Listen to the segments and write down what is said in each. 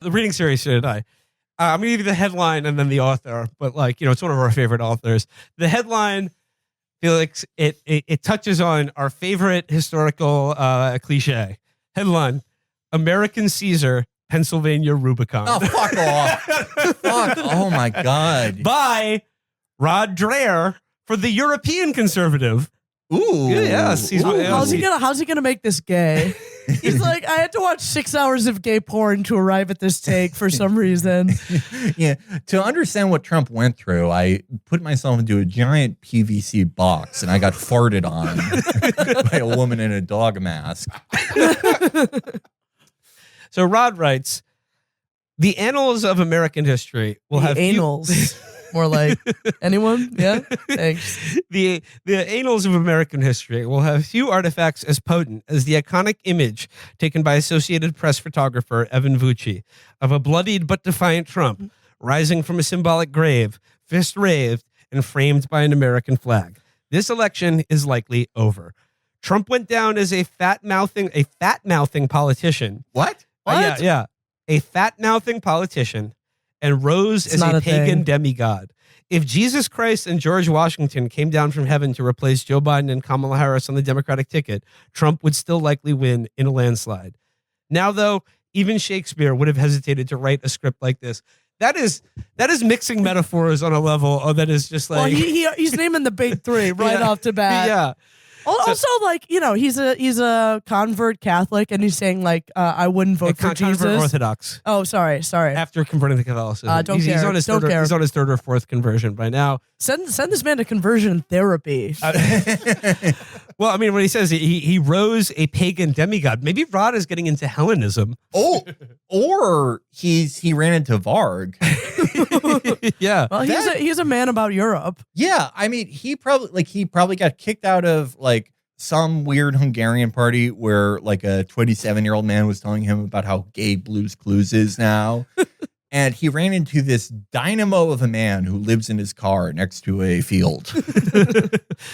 The reading series today. I'm going to give you the headline and then the author, but it's one of our favorite authors. The headline, Felix, it touches on our favorite historical cliche. Headline, American Caesar, Pennsylvania Rubicon. Oh, fuck off. Fuck. Oh, my God. By Rod Dreher for the European Conservative. Ooh. Yes. How's he gonna make this gay? He's like, I had to watch 6 hours of gay porn to arrive at this take for some reason. Yeah. To understand what Trump went through, I put myself into a giant PVC box and I got farted on by a woman in a dog mask. So Rod writes, the annals of American history will have annals. More like anyone? Yeah. Thanks. The annals of American history will have few artifacts as potent as the iconic image taken by Associated Press photographer Evan Vucci of a bloodied but defiant Trump rising from a symbolic grave, fist raised, and framed by an American flag. This election is likely over. Trump went down as a fat-mouthing politician. What? Yeah. A fat-mouthing politician and rose as a pagan demigod. If Jesus Christ and George Washington came down from heaven to replace Joe Biden and Kamala Harris on the Democratic ticket, Trump would still likely win in a landslide. Now, though, even Shakespeare would have hesitated to write a script like this. That is mixing metaphors on a level that is just like... Well, he's naming the big three right off the bat. Yeah. Also, he's a convert Catholic, and he's saying I wouldn't vote for Jesus. Convert Orthodox. Oh, sorry. After converting to Catholicism, he's on his third or fourth conversion by now. Send this man to conversion therapy. Well, I mean, when he says he rose a pagan demigod, maybe Rod is getting into Hellenism. Oh, or he ran into Varg. Yeah. Well, he's a man about Europe. Yeah, I mean, he probably got kicked out of some weird Hungarian party where a 27-year-old man was telling him about how gay Blue's Clues is now. And he ran into this dynamo of a man who lives in his car next to a field.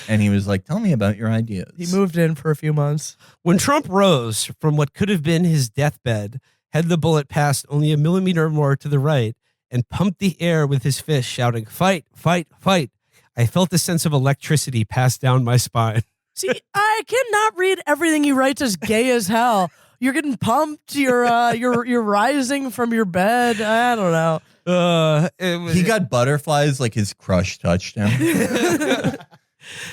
And he was like, tell me about your ideas. He moved in for a few months. When Trump rose from what could have been his deathbed, had the bullet passed only a millimeter more to the right, and pumped the air with his fist, shouting, fight, fight, fight, I felt a sense of electricity pass down my spine. See, I cannot read everything he writes as gay as hell. You're getting pumped. You're rising from your bed. I don't know. He got butterflies like his crush touched him.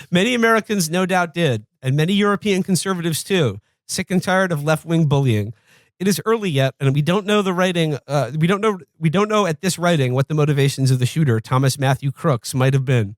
Many Americans no doubt did, and many European conservatives too, sick and tired of left-wing bullying. It is early yet, and we don't know the writing. We don't know at this writing what the motivations of the shooter, Thomas Matthew Crooks, might have been.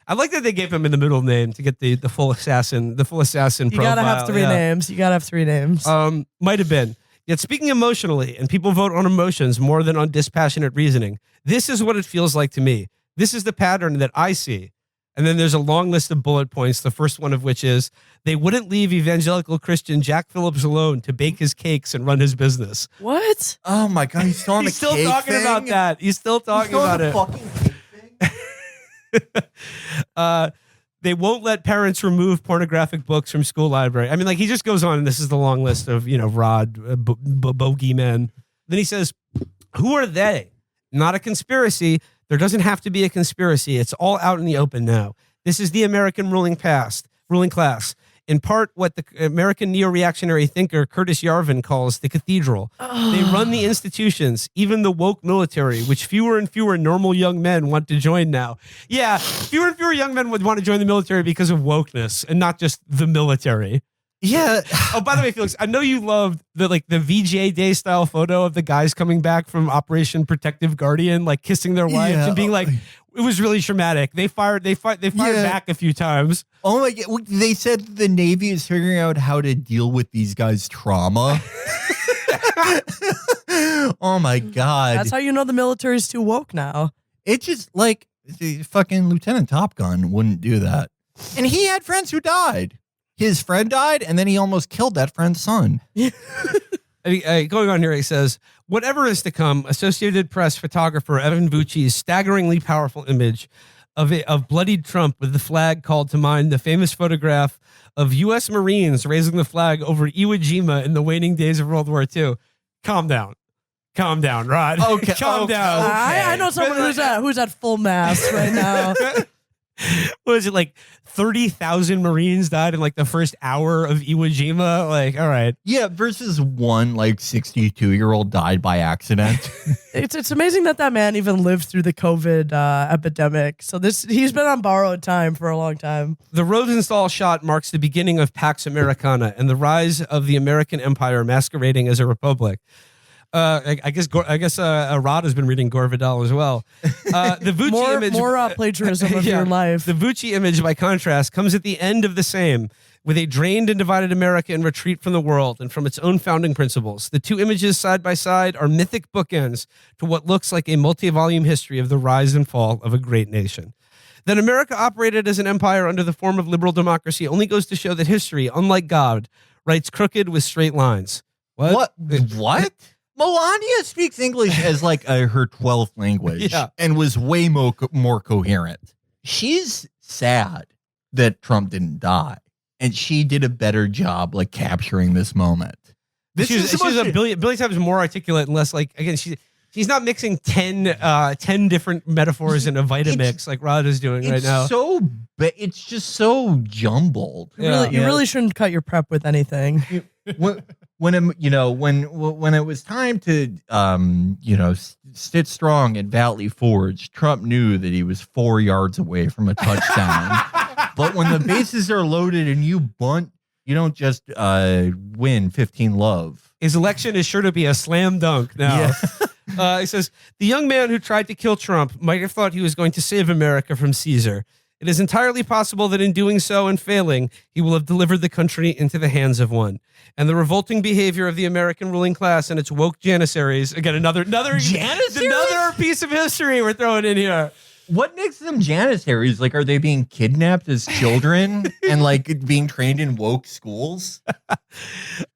I like that they gave him in the middle name to get the full assassin profile. You gotta have three names. You gotta have three names. Might have been. Yet speaking emotionally, and people vote on emotions more than on dispassionate reasoning, this is what it feels like to me. This is the pattern that I see. And then there's a long list of bullet points, the first one of which is, they wouldn't leave evangelical Christian Jack Phillips alone to bake his cakes and run his business. What? Oh my God, he's still on the cake thing? He's still talking about that. He's still talking about it. Fucking cake thing? They won't let parents remove pornographic books from school library. I mean, he just goes on, and this is the long list of, Rod, bogeymen. Then he says, who are they? Not a conspiracy. There doesn't have to be a conspiracy. It's all out in the open now. This is the American ruling class. In part, what the American neo-reactionary thinker Curtis Yarvin calls the cathedral. They run the institutions, even the woke military, which fewer and fewer normal young men want to join now. Yeah, fewer and fewer young men would want to join the military because of wokeness and not just the military. Yeah. Oh, by the way, Felix, I know you loved the VJ Day style photo of the guys coming back from Operation Protective Guardian, kissing their wives and being like, it was really traumatic. They fired back a few times. Oh my God. They said the Navy is figuring out how to deal with these guys' trauma. Oh my God. That's how you know the military's too woke now. It's just the fucking Lieutenant Top Gun wouldn't do that. And he had friends who died. His friend died, and then he almost killed that friend's son. Going on here, he says, whatever is to come, Associated Press photographer Evan Vucci's staggeringly powerful image of bloodied Trump with the flag called to mind the famous photograph of U.S. Marines raising the flag over Iwo Jima in the waning days of World War II. Calm down. Calm down, Rod. Okay, Calm down. I know someone who's at full mast right now. What is it, like 30,000 Marines died in like the first hour of Iwo Jima? Like, all right. Yeah, versus one like 62-year-old died by accident. It's amazing that man even lived through the COVID epidemic. So he's been on borrowed time for a long time. The Rosenthal shot marks the beginning of Pax Americana and the rise of the American empire masquerading as a republic. I guess Rod has been reading Gore Vidal as well. The Vucci image, more plagiarism of your life. The Vucci image, by contrast, comes at the end of the same, with a drained and divided America in retreat from the world and from its own founding principles. The two images side by side are mythic bookends to what looks like a multi-volume history of the rise and fall of a great nation. That America operated as an empire under the form of liberal democracy only goes to show that history, unlike God, writes crooked with straight lines. What? Melania speaks English as like her 12th language and was way more coherent. She's sad that Trump didn't die, and she did a better job like capturing this moment. She's a billion times more articulate and less like, again, she's not mixing 10 different metaphors in a Vitamix like Rod is doing right now. It's just so jumbled. You really shouldn't cut your prep with anything. When it was time to sit strong at Valley Forge, Trump knew that he was 4 yards away from a touchdown. But when the bases are loaded and you bunt, you don't just win 15-love. His election is sure to be a slam dunk now. Yeah. He says, the young man who tried to kill Trump might have thought he was going to save America from Caesar. It is entirely possible that in doing so and failing, he will have delivered the country into the hands of one. And the revolting behavior of the American ruling class and its woke janissaries, again, another piece of history we're throwing in here. What makes them janissaries? Like, are they being kidnapped as children and like being trained in woke schools?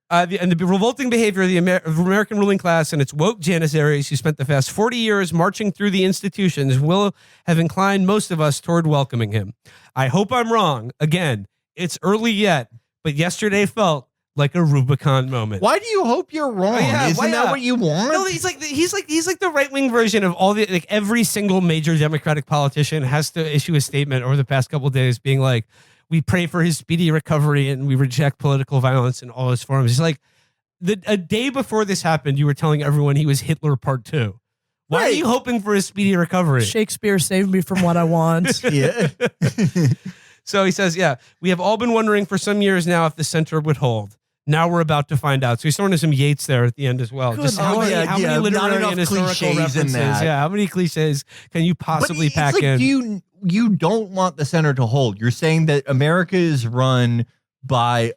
The revolting behavior of the American ruling class and its woke janissaries who spent the past 40 years marching through the institutions will have inclined most of us toward welcoming him. I hope I'm wrong. Again, it's early yet, but yesterday felt like a Rubicon moment. Why do you hope you're wrong? Isn't that what you want? No, he's like the right wing version of all the like every single major Democratic politician has to issue a statement over the past couple of days, being like, we pray for his speedy recovery and we reject political violence in all its forms. He's like, a day before this happened, you were telling everyone he was Hitler Part 2. Why are you hoping for his speedy recovery? Shakespeare saved me from what I want. Yeah. So he says, we have all been wondering for some years now if the center would hold. Now we're about to find out. So he's throwing in some Yates there at the end as well. Just how many literary and historical references? Yeah, how many cliches can you possibly pack in? You don't want the center to hold. You're saying that America is run by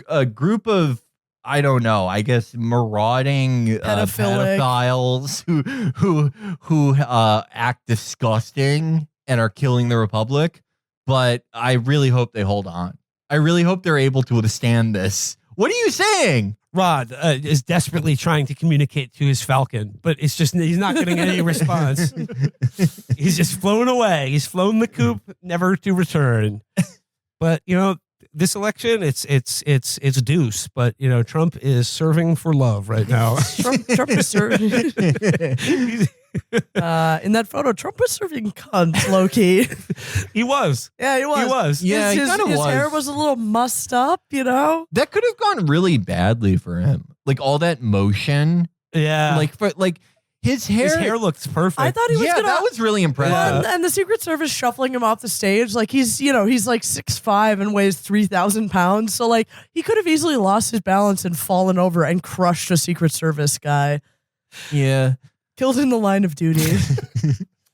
a group of, I don't know, I guess marauding pedophiles who act disgusting and are killing the Republic. But I really hope they hold on. I really hope they're able to withstand this. What are you saying? Rod is desperately trying to communicate to his Falcon, but it's just he's not getting any response. He's just flown away. He's flown the coop, never to return. But this election, it's deuce. But Trump is serving for love right now. Trump is serving. In that photo, Trump was serving cunts, low key. He was. Yeah, he was. He was. Yeah, his hair was a little mussed up, That could have gone really badly for him. Like all that motion. Yeah. Like his hair looks perfect. I thought he was that was really impressive. And the Secret Service shuffling him off the stage, like he's like 6'5" and weighs 3,000 pounds. So like he could have easily lost his balance and fallen over and crushed a Secret Service guy. Yeah. Killed in the line of duty.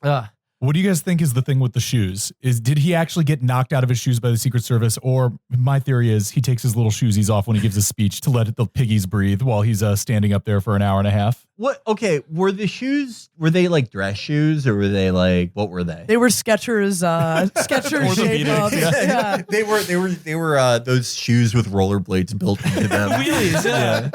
What do you guys think is the thing with the shoes? Did he actually get knocked out of his shoes by the Secret Service? Or my theory is he takes his little shoesies off when he gives a speech to let the piggies breathe while he's standing up there for an hour and a half. What? Okay, were the shoes, were they like dress shoes or were they like, what were they? They were Skechers shape ups. Yeah. They were those shoes with rollerblades built into them. Wheelies, yeah.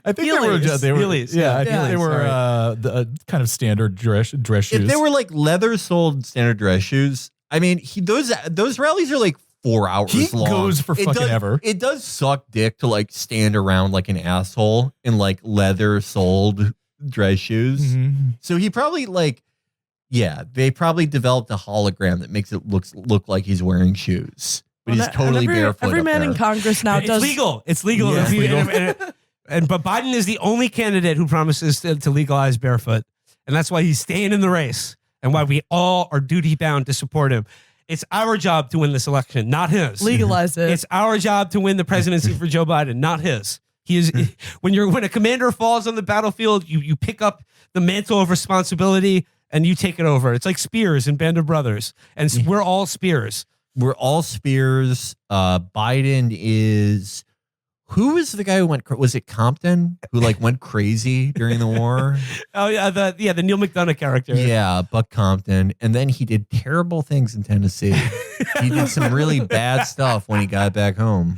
I think they were Wheelies. Yeah, I think they were the kind of standard dress shoes. If they were like leather-soled standard dress shoes, I mean, those rallies are like 4 hours long. He goes for fucking ever. It does suck dick to like stand around like an asshole in like leather-soled dress shoes. So he probably they probably developed a hologram that makes it look like he's wearing shoes, but he's totally barefoot. Every up man there. in Congress now It's does legal. It's legal. Yeah. It's legal. But Biden is the only candidate who promises to legalize barefoot, and that's why he's staying in the race, and why we all are duty bound to support him. It's our job to win this election, not his. legalize it. It's our job to win the presidency for Joe Biden, not his. He is when a commander falls on the battlefield, you pick up the mantle of responsibility and you take it over. It's like Spears in Band of Brothers, and we're all Spears. We're all Spears. Biden is. Who was the guy who went? Was it Compton who went crazy during the war? Oh yeah, the Neil McDonough character. Yeah, Buck Compton, and then he did terrible things in Tennessee. He did some really bad stuff when he got back home.